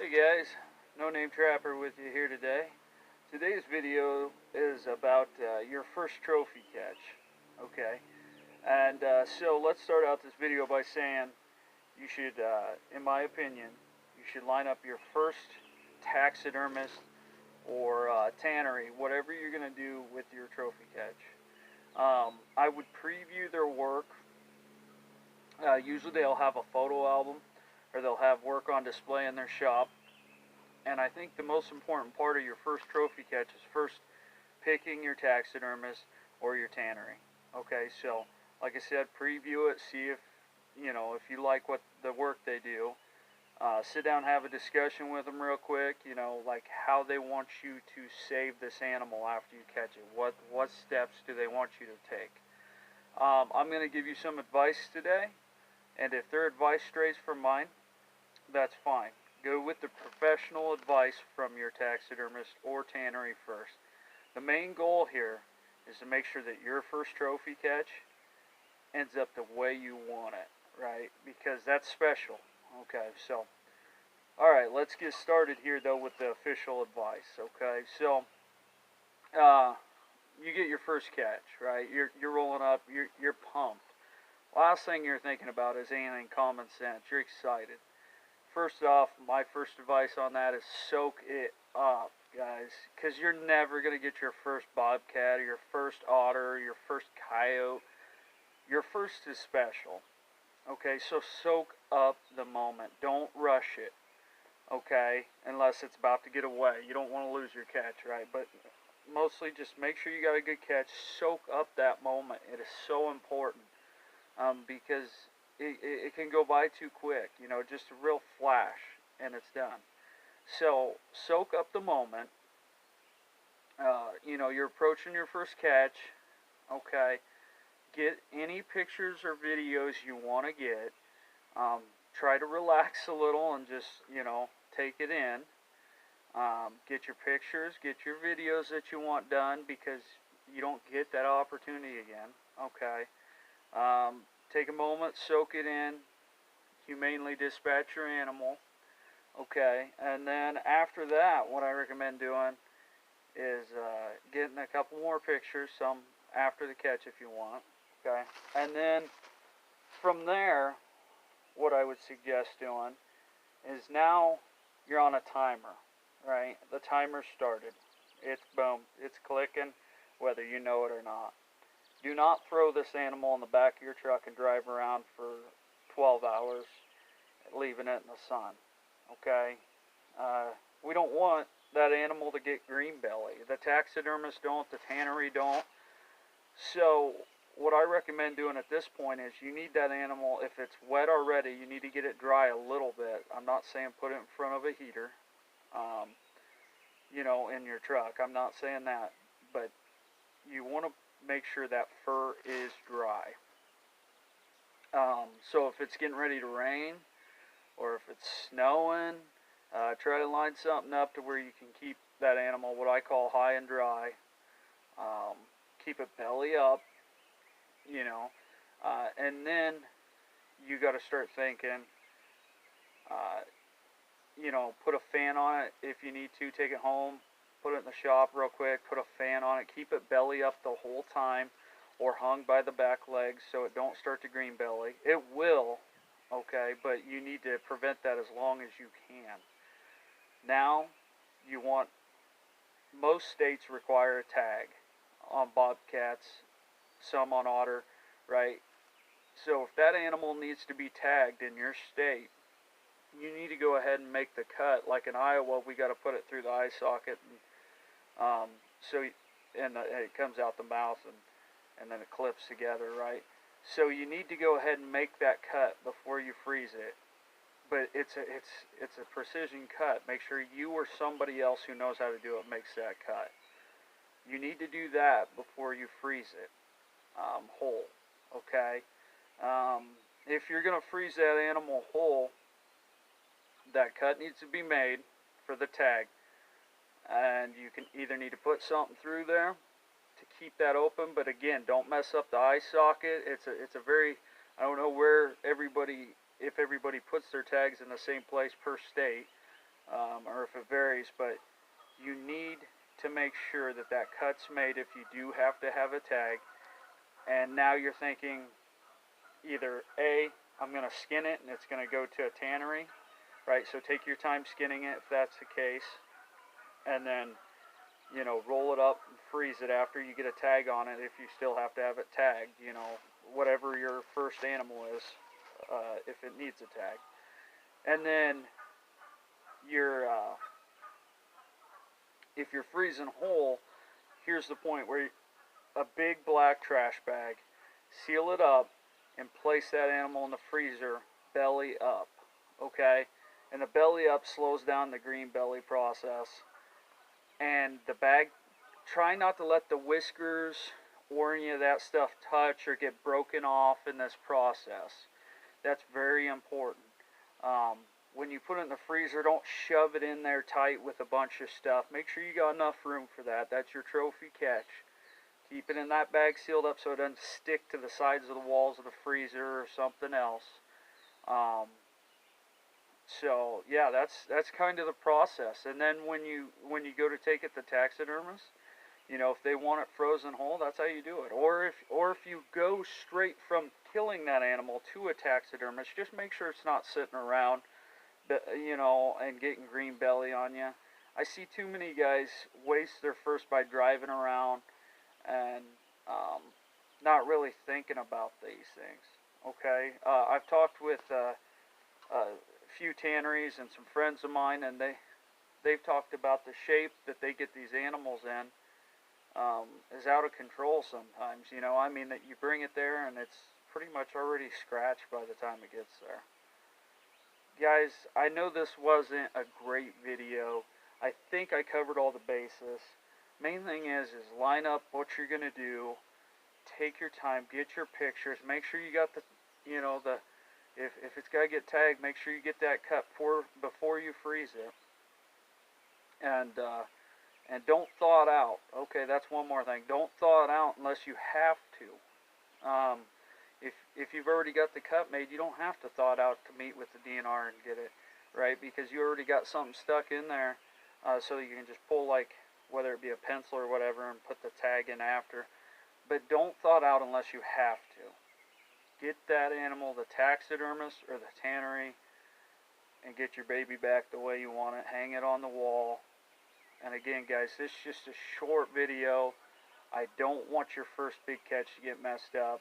Hey guys, No Name Trapper with you here today. Today's video is about your first trophy catch. Okay, and so let's start out this video by saying you should, in my opinion, you should line up your first taxidermist or tannery, whatever you're going to do with your trophy catch. I would preview their work. Usually they'll have a photo album or they'll have work on display in their shop. And I think the most important part of your first trophy catch is first picking your taxidermist or your tannery. Okay, so like I said, preview it, see if if you like what the work they do. Sit down, have a discussion with them real quick. Like how they want you to save this animal after you catch it. What steps do they want you to take? I'm going to give you some advice today, and if their advice strays from mine, that's fine. Go with the professional advice from your taxidermist or tannery first. The main goal here is to make sure that your first trophy catch ends up the way you want it, right? Because that's special. Okay, so, alright, let's get started here though with the official advice, okay? So, you get your first catch, right? You're rolling up, you're pumped. Last thing you're thinking about is anything common sense. You're excited. First off, my first advice on that is soak it up, guys, because you're never going to get your first bobcat or your first otter or your first coyote. Your first is special, okay? So soak up the moment. Don't rush it, okay, unless it's about to get away. You don't want to lose your catch, right? But mostly just make sure you got a good catch. Soak up that moment. It is so important because it can go by too quick, just a real flash and it's done. So soak up the moment. You're approaching your first catch, okay? Get any pictures or videos you want to get. Try to relax a little and just, take it in. Get your pictures, get your videos that you want done because you don't get that opportunity again, okay? Take a moment, soak it in, humanely dispatch your animal, okay? And then after that, what I recommend doing is getting a couple more pictures, some after the catch if you want, okay? And then from there, what I would suggest doing is now you're on a timer, right? The timer started. It's boom, it's clicking, whether you know it or not. Do not throw this animal in the back of your truck and drive around for 12 hours, leaving it in the sun, okay? We don't want that animal to get green belly. The taxidermists don't, the tannery don't. So what I recommend doing at this point is you need that animal, if it's wet already, you need to get it dry a little bit. I'm not saying put it in front of a heater, in your truck. I'm not saying that, but you want to make sure that fur is dry. So if it's getting ready to rain or if it's snowing, try to line something up to where you can keep that animal, what I call high and dry. Keep it belly up, and then you got to start thinking, put a fan on it if you need to, take it home, put it in the shop real quick, put a fan on it, keep it belly up the whole time or hung by the back legs so it don't start to green belly. It will, okay, but you need to prevent that as long as you can. Now, most states require a tag on bobcats, some on otter, right? So if that animal needs to be tagged in your state, you need to go ahead and make the cut. Like in Iowa, we got to put it through the eye socket, and it comes out the mouth, and then it clips together, right? So you need to go ahead and make that cut before you freeze it. But it's a precision cut. Make sure you or somebody else who knows how to do it makes that cut. You need to do that before you freeze it whole, okay? If you're going to freeze that animal whole, that cut needs to be made for the tag, and you can either need to put something through there to keep that open, but again, don't mess up the eye socket. It's a very, I don't know if everybody puts their tags in the same place per state, or if it varies, but you need to make sure that that cut's made if you do have to have a tag. And now you're thinking either A, I'm going to skin it and it's going to go to a tannery, right? So take your time skinning it if that's the case, and then, you know, roll it up and freeze it after you get a tag on it if you still have to have it tagged, you know, whatever your first animal is, if it needs a tag. And then if you're freezing whole, here's the point where a big black trash bag, seal it up, and place that animal in the freezer belly up, okay? And the belly up slows down the green belly process. And the bag, try not to let the whiskers or any of that stuff touch or get broken off in this process. That's very important. When you put it in the freezer, don't shove it in there tight with a bunch of stuff. Make sure you got enough room for that. That's your trophy catch. Keep it in that bag sealed up so it doesn't stick to the sides of the walls of the freezer or something else. So yeah, that's kind of the process. And then when you go to take it to taxidermist, you know, if they want it frozen whole, that's how you do it. Or if you go straight from killing that animal to a taxidermist, just make sure it's not sitting around, you know, and getting green belly on you. I see too many guys waste their first by driving around and not really thinking about these things. Okay, I've talked with a few tanneries and some friends of mine, and they've talked about the shape that they get these animals in is out of control sometimes. You know, I mean, that you bring it there and it's pretty much already scratched by the time it gets there. Guys, I know this wasn't a great video. I think I covered all the bases. Main thing is line up what you're going to do. Take your time, get your pictures, make sure you got the, you know, if it's got to get tagged, make sure you get that cut before you freeze it. And don't thaw it out. Okay, that's one more thing. Don't thaw it out unless you have to. If you've already got the cut made, you don't have to thaw it out to meet with the DNR and get it, right? Because you already got something stuck in there, so you can just pull, like, whether it be a pencil or whatever, and put the tag in after. But don't thaw it out unless you have to. Get that animal, the taxidermist or the tannery, and get your baby back the way you want it. Hang it on the wall. And again, guys, this is just a short video. I don't want your first big catch to get messed up.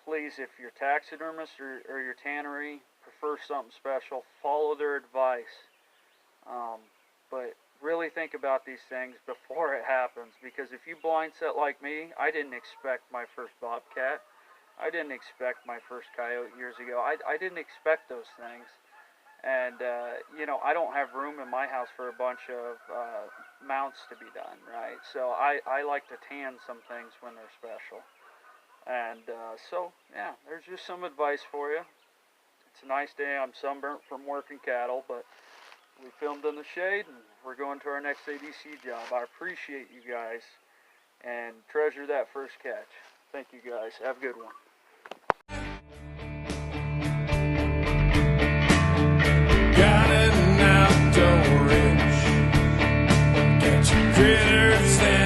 Please, if your taxidermist or your tannery prefer something special, follow their advice. But really think about these things before it happens, because if you blind set like me, I didn't expect my first bobcat. I didn't expect my first coyote years ago. I didn't expect those things. And, you know, I don't have room in my house for a bunch of mounts to be done, right? So I like to tan some things when they're special. And so, yeah, there's just some advice for you. It's a nice day. I'm sunburnt from working cattle, but we filmed in the shade, and we're going to our next ADC job. I appreciate you guys, and treasure that first catch. Thank you guys. Have a good one. Got an outdoor edge, catching critters.